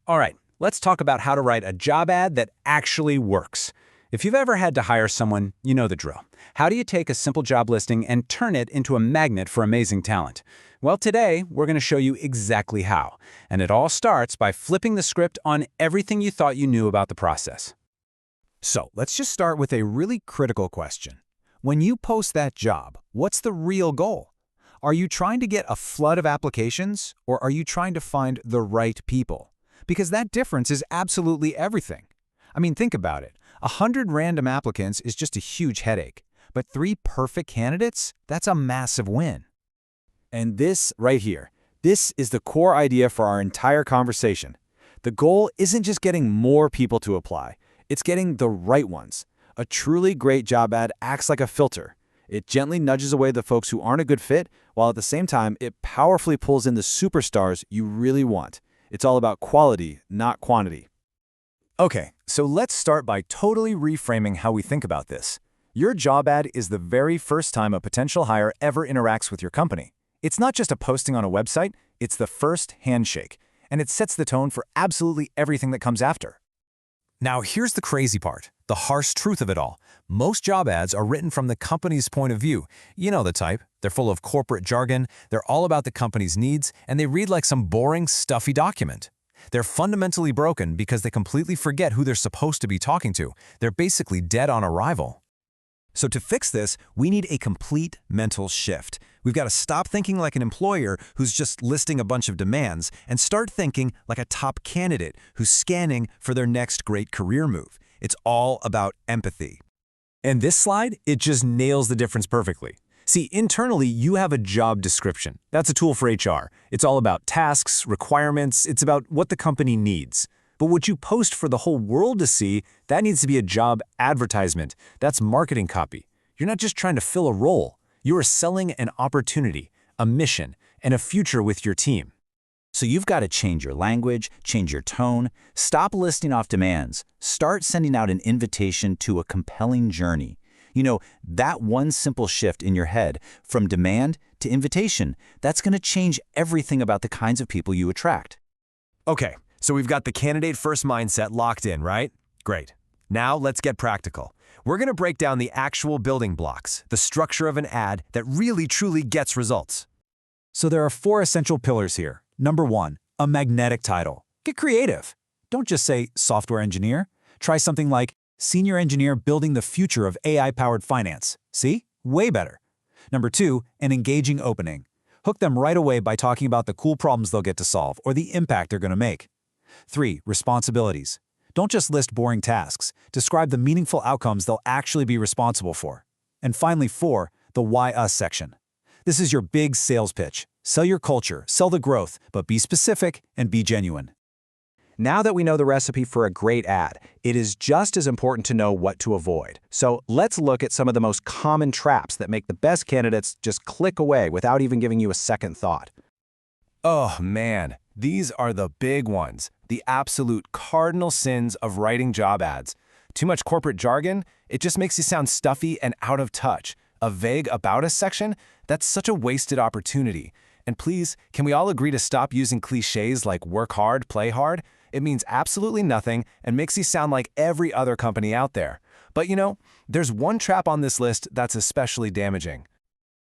All right, let's talk about how to write a job ad that actually works. If you've ever had to hire someone, you know the drill. How do you take a simple job listing and turn it into a magnet for amazing talent? Well, today, we're going to show you exactly how. And it all starts by flipping the script on everything you thought you knew about the process. So let's just start with a really critical question. When you post that job, what's the real goal? Are you trying to get a flood of applications, or are you trying to find the right people? Because that difference is absolutely everything. I mean, think about it. 100 random applicants is just a huge headache. But 3 perfect candidates? That's a massive win. And this right here, this is the core idea for our entire conversation. The goal isn't just getting more people to apply. It's getting the right ones. A truly great job ad acts like a filter. It gently nudges away the folks who aren't a good fit, while at the same time, it powerfully pulls in the superstars you really want. It's all about quality, not quantity. Okay, so let's start by totally reframing how we think about this. Your job ad is the very first time a potential hire ever interacts with your company. It's not just a posting on a website, it's the first handshake, and it sets the tone for absolutely everything that comes after. Now, here's the crazy part, the harsh truth of it all. Most job ads are written from the company's point of view. You know the type. They're full of corporate jargon, they're all about the company's needs, and they read like some boring, stuffy document. They're fundamentally broken because they completely forget who they're supposed to be talking to. They're basically dead on arrival. So to fix this, we need a complete mental shift. We've got to stop thinking like an employer who's just listing a bunch of demands and start thinking like a top candidate who's scanning for their next great career move. It's all about empathy. And this slide, it just nails the difference perfectly. See, internally, you have a job description. That's a tool for HR. It's all about tasks, requirements, it's about what the company needs. But what you post for the whole world to see, that needs to be a job advertisement. That's marketing copy. You're not just trying to fill a role. You are selling an opportunity, a mission, and a future with your team. So you've got to change your language, change your tone, stop listing off demands, start sending out an invitation to a compelling journey. You know, that one simple shift in your head from demand to invitation, that's going to change everything about the kinds of people you attract. Okay, so we've got the candidate-first mindset locked in, right? Great. Now let's get practical. We're going to break down the actual building blocks, the structure of an ad that really truly gets results. So there are 4 essential pillars here. Number 1, a magnetic title. Get creative. Don't just say software engineer. Try something like senior engineer building the future of AI-powered finance. See? Way better. Number 2, an engaging opening. Hook them right away by talking about the cool problems they'll get to solve or the impact they're going to make. 3, responsibilities. Don't just list boring tasks. Describe the meaningful outcomes they'll actually be responsible for. And finally, 4, the why us section. This is your big sales pitch. Sell your culture, sell the growth, but be specific and be genuine. Now that we know the recipe for a great ad, it is just as important to know what to avoid. So let's look at some of the most common traps that make the best candidates just click away without even giving you a second thought. Oh man, these are the big ones, the absolute cardinal sins of writing job ads. Too much corporate jargon, it just makes you sound stuffy and out of touch. A vague about us section, that's such a wasted opportunity. And please, can we all agree to stop using cliches like work hard, play hard? It means absolutely nothing and makes you sound like every other company out there. But you know, there's one trap on this list that's especially damaging.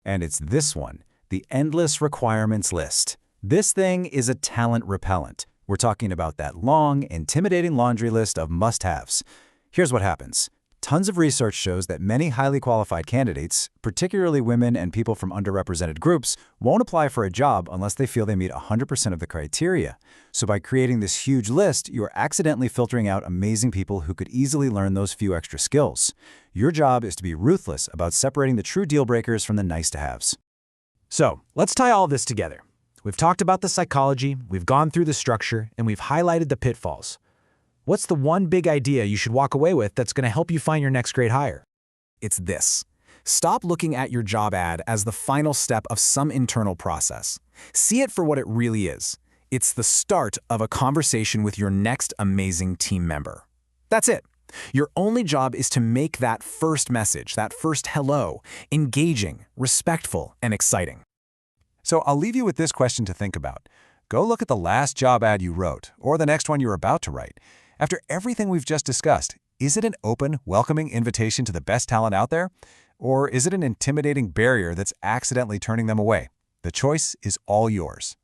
And it's this one, the endless requirements list. This thing is a talent repellent. We're talking about that long, intimidating laundry list of must-haves. Here's what happens. Tons of research shows that many highly qualified candidates, particularly women and people from underrepresented groups, won't apply for a job unless they feel they meet 100% of the criteria. So by creating this huge list, you are accidentally filtering out amazing people who could easily learn those few extra skills. Your job is to be ruthless about separating the true deal breakers from the nice-to-haves. So, let's tie all of this together. We've talked about the psychology, we've gone through the structure, and we've highlighted the pitfalls. What's the one big idea you should walk away with that's going to help you find your next great hire? It's this. Stop looking at your job ad as the final step of some internal process. See it for what it really is. It's the start of a conversation with your next amazing team member. That's it. Your only job is to make that first message, that first hello, engaging, respectful, and exciting. So I'll leave you with this question to think about. Go look at the last job ad you wrote, or the next one you're about to write. After everything we've just discussed, is it an open, welcoming invitation to the best talent out there? Or is it an intimidating barrier that's accidentally turning them away? The choice is all yours.